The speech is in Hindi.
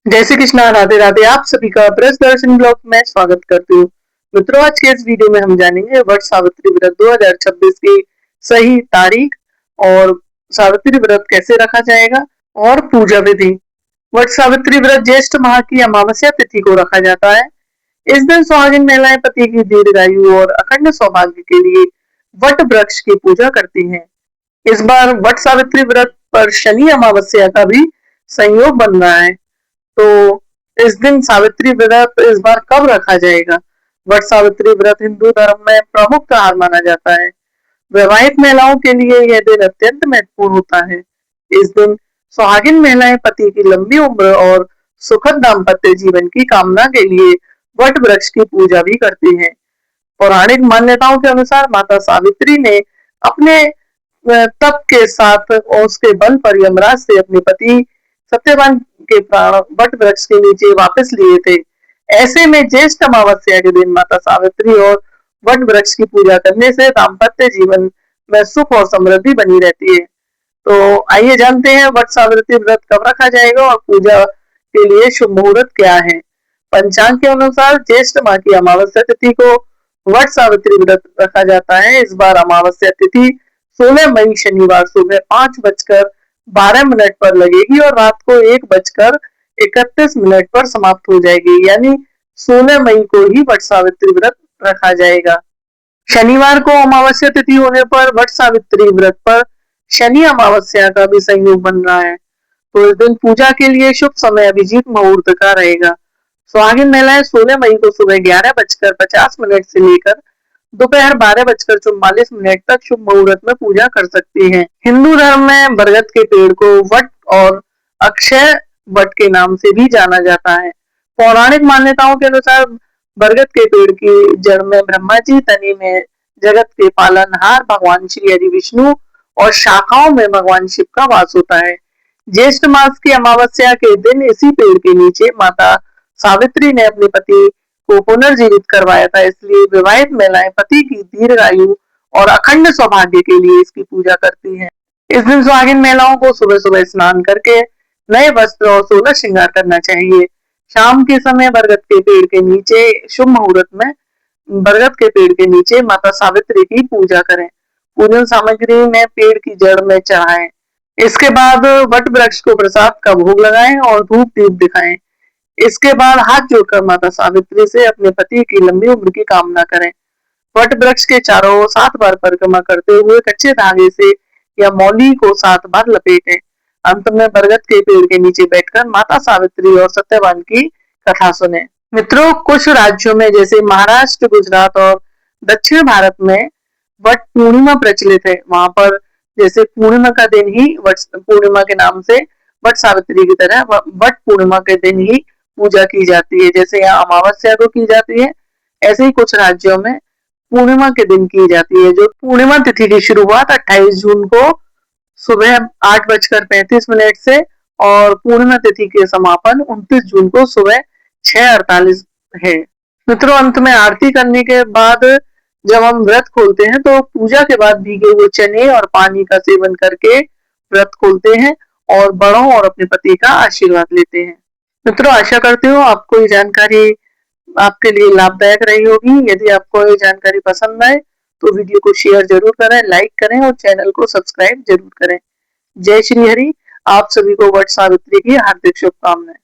जय श्री कृष्णा, राधे राधे। आप सभी का ब्रज दर्शन ब्लॉग में स्वागत करती हूँ। मित्रों, आज के इस वीडियो में हम जानेंगे वट सावित्री व्रत 2026 की सही तारीख और सावित्री व्रत कैसे रखा जाएगा और पूजा विधि। वट सावित्री व्रत ज्येष्ठ माह की अमावस्या तिथि को रखा जाता है। इस दिन सुहागिन महिलाएं पति की दीर्घायु और अखंड सौभाग्य के लिए वट वृक्ष की पूजा करती हैं। इस बार वट सावित्री व्रत पर शनि अमावस्या का भी संयोग बन रहा है, तो इस दिन सावित्री व्रत इस बार कब रखा जाएगा? वट सावित्री व्रत हिंदू धर्म में प्रमुख त्योहार माना जाता है। वैवाहिक महिलाओं के लिए यह दिन अत्यंत महत्वपूर्ण होता है। इस दिन सुहागिन महिलाएं पति की लंबी उम्र और सुखद दाम्पत्य जीवन की कामना के लिए वट वृक्ष की पूजा भी करती हैं। पौराणिक मान्यताओं के अनुसार माता सावित्री ने अपने तप के साथ और उसके बल पर यमराज से अपने पति सत्यवान के प्राण वट वृक्ष के नीचे वापस लिए थे। ऐसे में ज्येष्ठ अमावस्या के दिन माता सावित्री और वट वृक्ष की पूजा करने से दाम्पत्य जीवन में सुख और समृद्धि बनी रहती है। तो आइए जानते हैं वट सावित्री व्रत कब रखा जाएगा और पूजा के लिए शुभ मुहूर्त क्या है। पंचांग के अनुसार ज्येष्ठ माह की अमावस्या तिथि को वट सावित्री व्रत रखा जाता है। इस बार अमावस्या तिथि 16 मई शनिवार सुबह 5:12 पर लगेगी और रात को 1:31 पर समाप्त हो जाएगी, यानी 16 मई को ही वट सावित्री व्रत रखा जाएगा। शनिवार को अमावस्या तिथि होने पर वट सावित्री व्रत पर शनि अमावस्या का भी संयोग बन रहा है, तो इस दिन पूजा के लिए शुभ समय अभिजीत मुहूर्त का रहेगा। सुहागिन महिलाएं 16 मई को सुबह 11:50 से लेकर दोपहर 12:44 तक शुभ मुहूर्त में पूजा कर सकती हैं। हिंदू धर्म में बरगद के पेड़ को वट और अक्षय वट के नाम से भी जाना जाता है। पौराणिक मान्यताओं के अनुसार बरगद के पेड़ की जड़ में ब्रह्मा जी, तने में जगत के पालनहार भगवान श्री हरि विष्णु और शाखाओं में भगवान शिव का वास होता है। ज्येष्ठ मास की अमावस्या के दिन इसी पेड़ के नीचे माता सावित्री ने अपने पति को पुनर्जीवित करवाया था, इसलिए विवाहित महिलाएं पति की दीर्घायु और अखंड सौभाग्य के लिए इसकी पूजा करती हैं। इस दिन सुहागिन महिलाओं को सुबह सुबह स्नान करके नए वस्त्र और 16 श्रृंगार करना चाहिए। शाम के समय बरगद के पेड़ के नीचे शुभ मुहूर्त में बरगद के पेड़ के नीचे माता सावित्री की पूजा करें। पूजन सामग्री में पेड़ की जड़ में चढ़ाएं। इसके बाद वट वृक्ष को प्रसाद का भोग लगाएं और धूप दीप दिखाएं। इसके बाद हाथ जोड़कर माता सावित्री से अपने पति की लंबी उम्र की कामना करें। वट वृक्ष के चारों ओर 7 बार परिक्रमा करते हुए कच्चे धागे से या मौली को 7 बार लपेटें। अंत में बरगद के पेड़ के नीचे बैठकर माता सावित्री और सत्यवान की कथा सुने। मित्रों, कुछ राज्यों में जैसे महाराष्ट्र, गुजरात और दक्षिण भारत में वट पूर्णिमा प्रचलित है। वहां पर जैसे पूर्णिमा का दिन ही वट पूर्णिमा के नाम से वट सावित्री की तरह वट पूर्णिमा के दिन ही पूजा की जाती है। जैसे यहाँ अमावस्या को की जाती है, ऐसे ही कुछ राज्यों में पूर्णिमा के दिन की जाती है। जो पूर्णिमा तिथि की शुरुआत 28 जून को सुबह 8:35 से और पूर्णिमा तिथि के समापन 29 जून को सुबह 6:48 है। मित्रों, अंत में आरती करने के बाद जब हम व्रत खोलते हैं तो पूजा के बाद भीगे हुए चने और पानी का सेवन करके व्रत खोलते हैं और बड़ों और अपने पति का आशीर्वाद लेते हैं। मित्रों, आशा करती हूँ आपको ये जानकारी आपके लिए लाभदायक रही होगी। यदि आपको ये जानकारी पसंद आए तो वीडियो को शेयर जरूर करें, लाइक करें और चैनल को सब्सक्राइब जरूर करें। जय श्री हरि। आप सभी को वट सावित्री की हार्दिक शुभकामनाएं।